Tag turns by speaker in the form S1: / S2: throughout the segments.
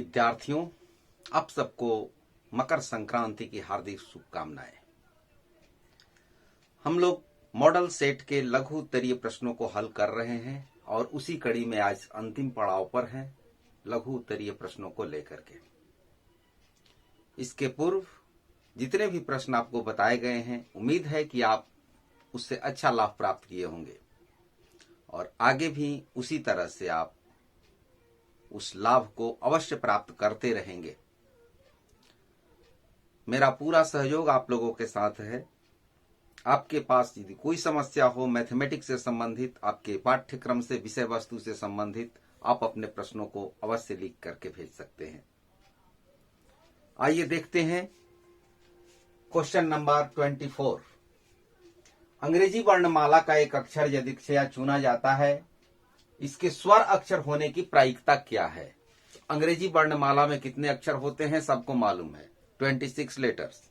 S1: विद्यार्थियों, आप सबको मकर संक्रांति की हार्दिक शुभकामनाएं। हम लोग मॉडल सेट के लघु उत्तरीय प्रश्नों को हल कर रहे हैं और उसी कड़ी में आज अंतिम पड़ाव पर हैं लघु उत्तरीय प्रश्नों को लेकर के। इसके पूर्व जितने भी प्रश्न आपको बताए गए हैं, उम्मीद है कि आप उससे अच्छा लाभ प्राप्त किए होंगे और आगे भी उसी तरह से आप उस लाभ को अवश्य प्राप्त करते रहेंगे। मेरा पूरा सहयोग आप लोगों के साथ है। आपके पास यदि कोई समस्या हो मैथमेटिक्स से संबंधित, आपके पाठ्यक्रम से, विषय वस्तु से संबंधित, आप अपने प्रश्नों को अवश्य लिख करके भेज सकते हैं। आइए देखते हैं क्वेश्चन नंबर 24। अंग्रेजी वर्णमाला का एक अक्षर यदि चुना जाता है, इसके स्वर अक्षर होने की प्रायिकता क्या है? अंग्रेजी वर्णमाला में कितने अक्षर होते हैं सबको मालूम है, 26 लेटर्स।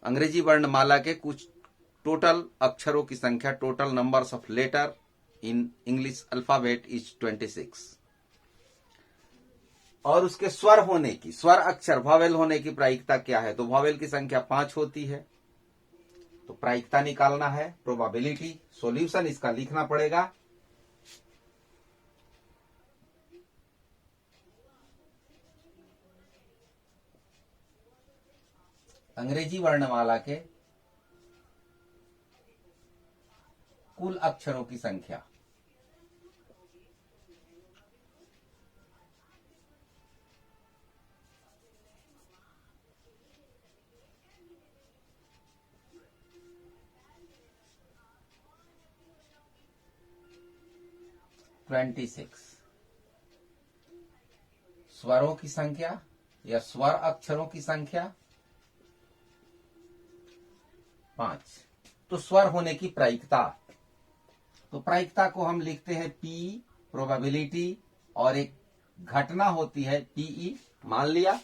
S1: अंग्रेजी वर्णमाला के कुछ टोटल अक्षरों की संख्या, total numbers of letter in English alphabet is 26। और उसके स्वर होने की, स्वर अक्षर वॉवेल होने की प्रायिकता क्या है? तो वॉवेल की संख्या 5 होती है। तो प्रायिकता निकालना है, प्रोबेबिलिटी, सॉल्यूशन इसका लिखना पड़ेगा। अंग्रेजी वर्णमाला के कुल अक्षरों की संख्या, स्वरों की संख्या या स्वर अक्षरों की संख्या 5। तो स्वर होने की प्रायिकता, तो प्रायिकता को हम लिखते हैं पी, प्रोबेबिलिटी, और एक घटना होती है पीई। मान लिया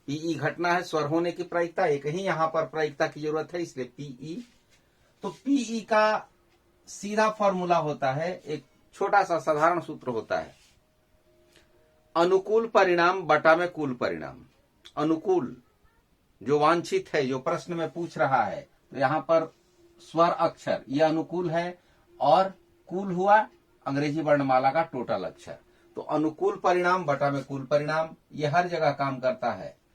S1: पीई घटना है, स्वर होने की प्रायिकता। एक ही यहां पर प्रायिकता की जरूरत है, इसलिए पीई। तो पीई का सीधा फॉर्मूला होता है, एक छोटा सा साधारण सूत्र होता है, अनुकूल परिणाम बटा में कुल परिणाम। अनुकूल जो वांछित है, जो प्रश्न में पूछ रहा है, तो यहां पर स्वर अक्षर ये अनुकूल है और कुल हुआ अंग्रेजी वर्णमाला का टोटल अक्षर। तो अनुकूल परिणाम बटा में कुल परिणाम, ये हर जगह काम करता है।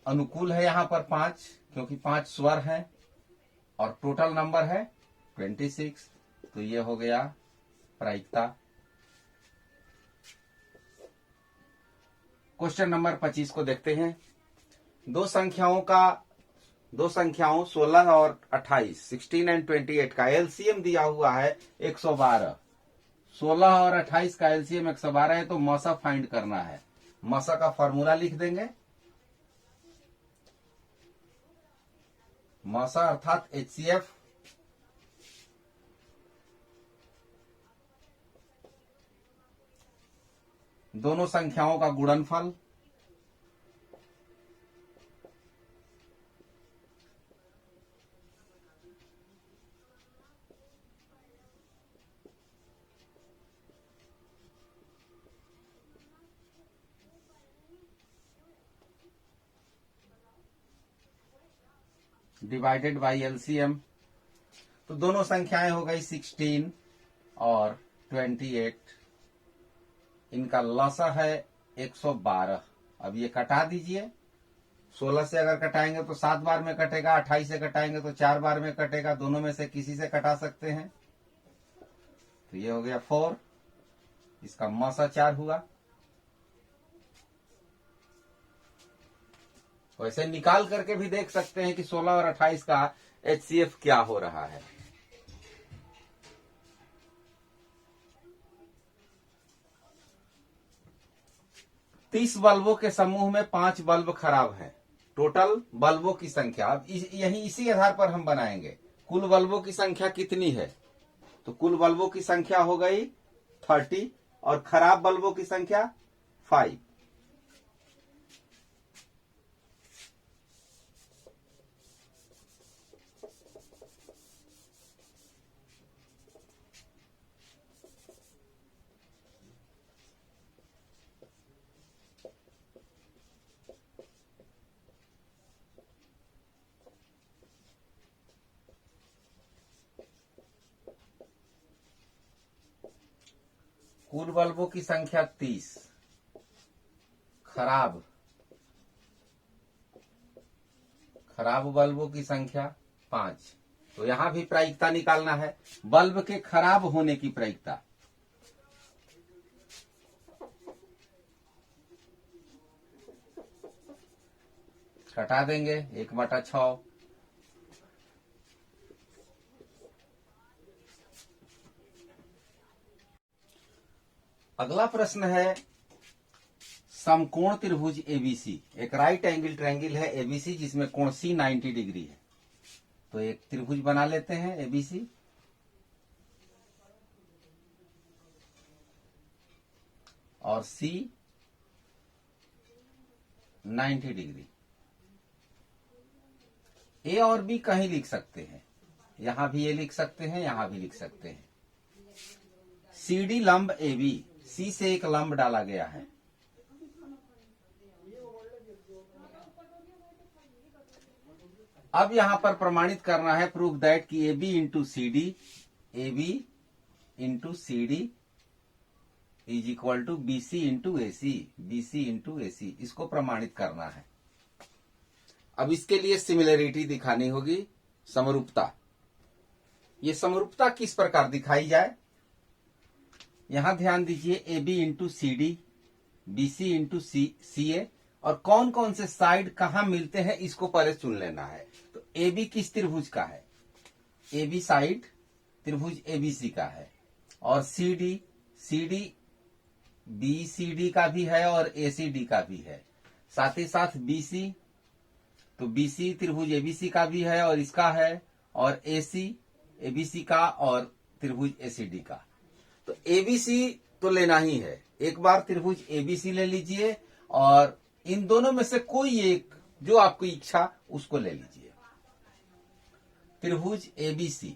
S1: अनुकूल है यहां पर 5, क्योंकि 5 स्वर हैं और टोटल नंबर है 26। तो ये हो गया प्रायिकता। क्वेश्चन नंबर 25 को देखते हैं। दो संख्याओं 16 और 28, 16 एंड 28 का एलसीएम दिया हुआ है 112। 16 और 28 का एलसीएम 112 है, तो मसा फाइंड करना है। मसा का फॉर्मूला लिख देंगे, मसा अर्थात एचसीएफ। दोनों संख्याओं का गुणनफल, डिवाइडेड बाई एलसीएम। तो दोनों संख्याएं हो गई 16 और 28। इनका लसा है 112। अब ये कटा दीजिए। 16 से अगर कटाएंगे तो 7 बार में कटेगा, 28 से कटाएंगे तो 4 बार में कटेगा। दोनों में से किसी से कटा सकते हैं। तो ये हो गया 4, इसका मसा 4 हुआ। वैसे निकाल करके भी देख सकते हैं कि 16 और 28 का एचसीएफ क्या हो रहा है। तीस बल्बों के समूह में 5 बल्ब खराब हैं। टोटल बल्बों की संख्या, अब यही इसी आधार पर हम बनाएंगे। कुल बल्बों की संख्या कितनी है? तो कुल बल्बों की संख्या हो गई 30 और खराब बल्बों की संख्या 5। कुल बल्बों की संख्या 30, खराब बल्बों की संख्या 5। तो यहां भी प्रायिकता निकालना है, बल्ब के खराब होने की प्रायिकता। घटा देंगे 1/6। अगला प्रश्न है समकोण त्रिभुज एबीसी, एक राइट एंगल ट्रायंगल है एबीसी जिसमें कोण सी 90 डिग्री है। तो एक त्रिभुज बना लेते हैं एबीसी, और सी 90 डिग्री। ए और बी कहीं लिख सकते हैं, यहां भी ए लिख सकते हैं, यहां भी लिख सकते हैं। सीडी लंब एबी, सी से एक लंब डाला गया है। अब यहां पर प्रमाणित करना है, प्रूव दैट कि AB into CD is equal to BC into AC, इसको प्रमाणित करना है। अब इसके लिए सिमिलरिटी दिखानी होगी, समरूपता। ये समरूपता किस प्रकार दिखाई जाए, यहां ध्यान दीजिए। AB into CD, BC into CA, और कौन कौन से साइड कहां मिलते हैं इसको पहले चुन लेना है। तो AB किस त्रिभुज का है, AB साइड त्रिभुज ABC का है, और CD BCD का भी है और ACD का भी है। साथ ही साथ BC, तो BC त्रिभुज ABC का भी है और इसका है, और AC ABC का और त्रिभुज ACD का। तो ABC तो लेना ही है, एक बार त्रिभुज ABC ले लीजिए और इन दोनों में से कोई एक जो आपकी इच्छा उसको ले लीजिए। त्रिभुज ABC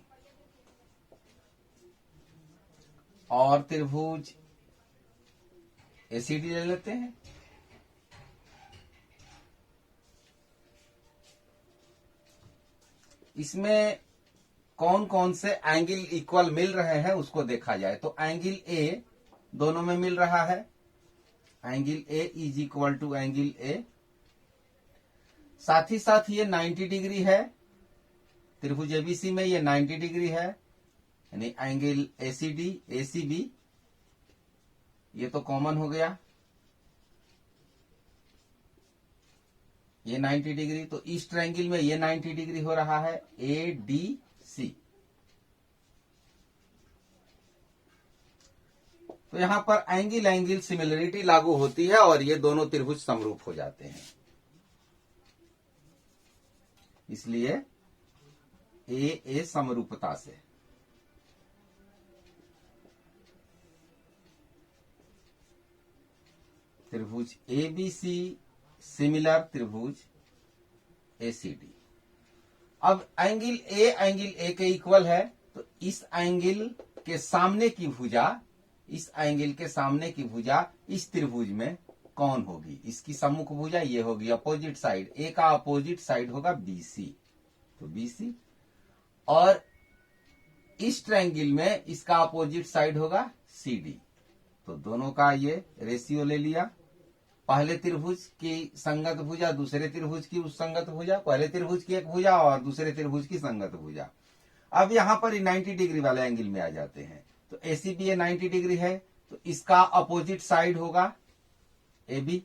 S1: और त्रिभुज ACD ले लेते हैं। इसमें कौन कौन से एंगल इक्वल मिल रहे हैं उसको देखा जाए। तो एंगल A दोनों में मिल रहा है, angle A is equal to angle A। साथ ही साथ ये 90 डिग्री है, त्रिभुज ABC में ये 90 डिग्री है, यानी एंगल ACB ये तो कॉमन हो गया, ये 90 डिग्री। तो इस ट्रायंगल में ये 90 डिग्री हो रहा है, ADC। तो यहां पर एंगल सिमिलरिटी लागू होती है और ये दोनों त्रिभुज समरूप हो जाते हैं। इसलिए ए समरूपता से। त्रिभुज ABC सिमिलर त्रिभुज ACD। अब एंगल A के इक्वल है, तो इस एंगल के सामने की भुजा इस त्रिभुज में कौन होगी, इसकी सम्मुख भुजा ये होगी, अपोजिट साइड। A का अपोजिट साइड होगा BC, तो BC, और इस ट्रायंगल में इसका अपोजिट साइड होगा CD। तो दोनों का ये रेशियो ले लिया, पहले त्रिभुज की संगत भुजा, दूसरे त्रिभुज की उस संगत भुजा, पहले त्रिभुज की एक भुजा और दूसरे त्रिभुज की संगत भुजा। अब यहां पर 90 डिग्री वाले एंगल में आ जाते हैं। तो ACB ये 90 डिग्री है, तो इसका अपोजिट साइड होगा AB,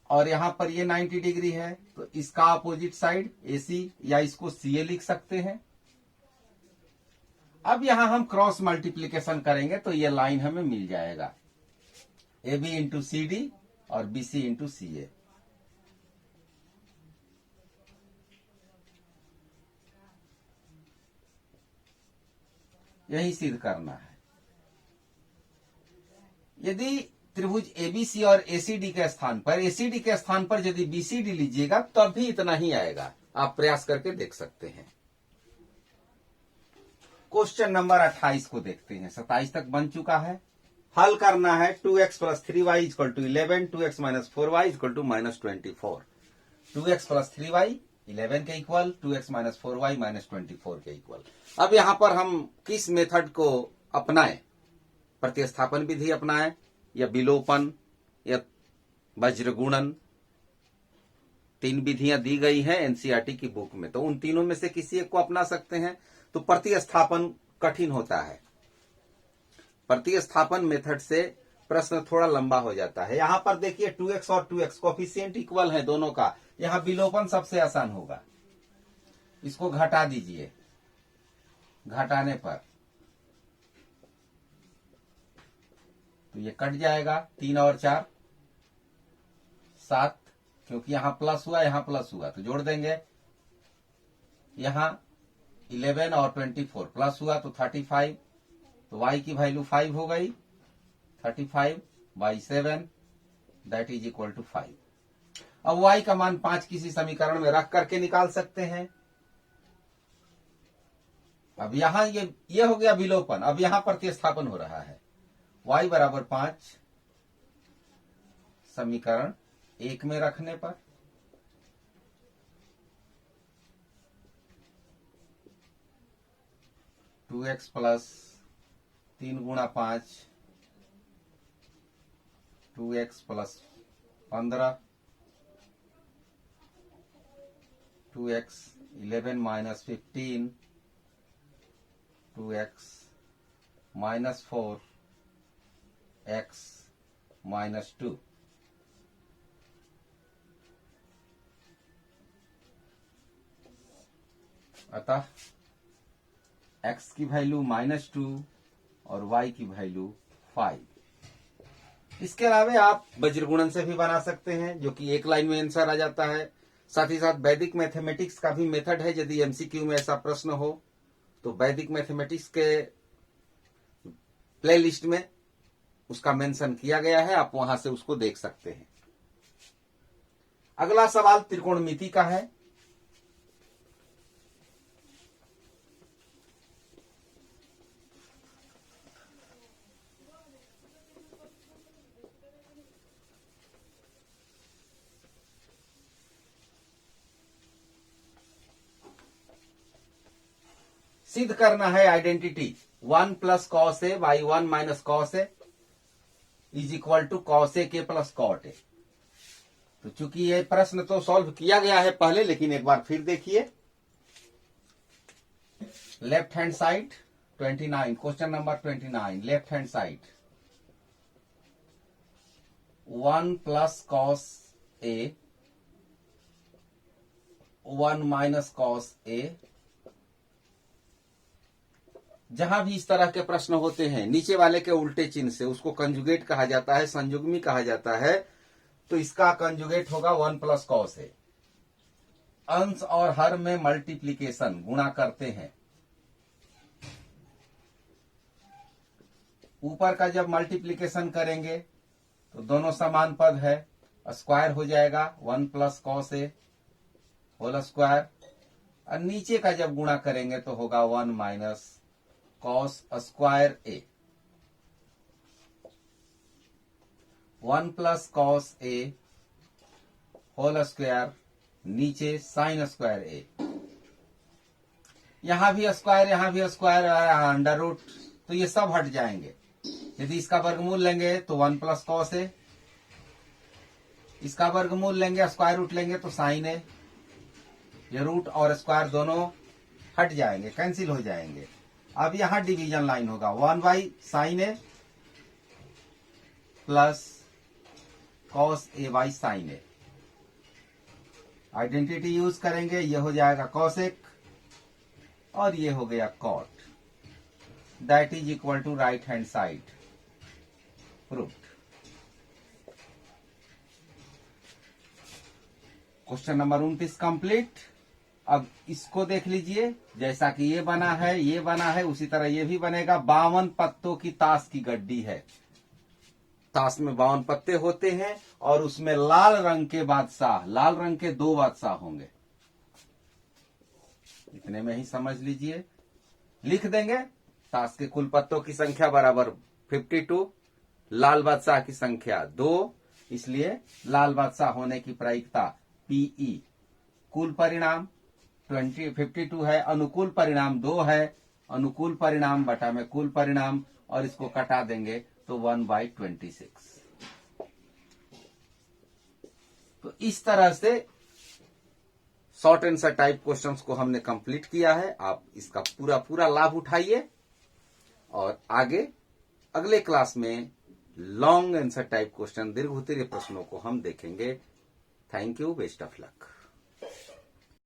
S1: और यहां पर ये 90 डिग्री है, तो इसका अपोजिट साइड AC, या इसको CA लिख सकते हैं। अब यहां हम क्रॉस मल्टीप्लीकेशन करेंगे तो ये लाइन हमें मिल जाएगा, AB इंटू CD और BC इंटू CA। यही सिद्ध करना है। यदि त्रिभुज एबीसी और एसीडी के स्थान पर, एसीडी के स्थान पर यदि बीसीडी लीजिएगा तब भी इतना ही आएगा। आप प्रयास करके देख सकते हैं। क्वेश्चन नंबर 28 को देखते हैं। 27 तक बन चुका है। हल करना है 2x plus 3y equal to 11, 2x minus 4y equal to minus 24। 2x plus 3y 11 के equal, 2x minus 4y minus 24 के इक्वल। अब यहां पर हम किस मेथड को अपनाएं? प्रतिस्थापन विधि अपनाएं या विलोपन या वज्रगुणन? 3 विधियां दी गई हैं एनसीईआरटी की बुक में, तो उन तीनों में से किसी एक को अपना सकते हैं। तो प्रतिस्थापन कठिन होता है। प्रतिस्थापन मेथड से प्रश्न थोड़ा लंबा हो जाता है। यहां पर देखिए 2x और 2x कोफिशिएंट इक्वल है दोनों का। यहां विलोपन सबसे आसान होगा। इसको घटा दीजिए। घटाने पर तो ये कट जाएगा। 3 और 4 7, क्योंकि यहां प्लस हुआ यहां प्लस हुआ तो जोड़ देंगे। यहां 11 और 24 प्लस हुआ तो 35, तो y की वैल्यू 5 हो गई। 35 by 7 that is equal to 5। अब y का मान 5 किसी समीकरण में रख करके निकाल सकते हैं। अब यहां ये हो गया विलोपन। अब यहां प्रतिस्थापन हो रहा है। y बराबर 5 समीकरण 1 में रखने पर 2x प्लस 3 गुणा 5, 2x plus 15, 2x 11 minus 15, 2x minus 4, x minus 2। अतः x की वैल्यू -2 और y की वैल्यू 5। इसके अलावा आप वज्रगुणन से भी बना सकते हैं, जो कि एक लाइन में आंसर आ जाता है। साथ ही साथ वैदिक मैथमेटिक्स का भी मेथड है। यदि एमसीक्यू में ऐसा प्रश्न हो तो वैदिक मैथमेटिक्स के प्लेलिस्ट में उसका मेंशन किया गया है, आप वहां से उसको देख सकते हैं। अगला सवाल त्रिकोणमिति का है। सिद्ध करना है identity 1 plus cos A by 1 minus cos A is equal to cos A के प्लस कॉट ए। तो चूंकि ये प्रश्न तो सॉल्व किया गया है पहले, लेकिन एक बार फिर देखिए। Left hand side 29, question number 29, left hand side 1 plus cos A 1 minus cos A. जहां भी इस तरह के प्रश्न होते हैं नीचे वाले के उल्टे चिन्ह से, उसको कंजुगेट कहा जाता है, संयुग्मी कहा जाता है। तो इसका कंजुगेट होगा 1 प्लस कॉस ए। अंश और हर में मल्टीप्लीकेशन, गुणा करते हैं। ऊपर का जब मल्टीप्लीकेशन करेंगे तो दोनों समान पद है, स्क्वायर हो जाएगा 1 प्लस कॉस ए होल स्क्वायर। और नीचे का जब गुणा करेंगे तो होगा 1 माइनस कॉस स्क्वायर ए। 1 प्लस कॉस ए होल स्क्वायर, नीचे साइन स्क्वायर ए। यहां भी स्क्वायर, यहां भी स्क्वायर, अंडर रूट, तो ये सब हट जाएंगे। यदि इसका वर्गमूल लेंगे तो 1 प्लस कॉस ए, इसका वर्गमूल लेंगे स्क्वायर रूट लेंगे तो साइन ए। ये रूट और स्क्वायर दोनों हट जाएंगे, कैंसिल हो जाएंगे। अब यहां डिवीजन लाइन होगा 1 by sine A plus cos A by sine A. Identity use करेंगे, ये हो जाएगा कॉसेक और ये हो गया cot. That is equal to right hand side. Proved. Question number 29 complete. अब इसको देख लीजिए, जैसा कि ये बना है, ये बना है, उसी तरह ये भी बनेगा। 52 पत्तों की ताश की गड्डी है। ताश में 52 पत्ते होते हैं और उसमें लाल रंग के बादशाह, लाल रंग के 2 बादशाह होंगे। इतने में ही समझ लीजिए, लिख देंगे। ताश के कुल पत्तों की संख्या बराबर 52, लाल बादशाह की संख्या 2, इसलिए लाल बादशाह होने की प्रायिकता PE। कुल परिणाम 52 है, अनुकूल परिणाम 2 है, अनुकूल परिणाम बटा में कुल परिणाम, और इसको कटा देंगे तो 1/26। तो इस तरह से शॉर्ट आंसर टाइप क्वेश्चंस को हमने कंप्लीट किया है। आप इसका पूरा पूरा लाभ उठाइए और आगे अगले क्लास में लॉन्ग आंसर टाइप क्वेश्चन, दीर्घ उत्तरीय प्रश्नों को हम देखेंगे। Thank you, best of luck.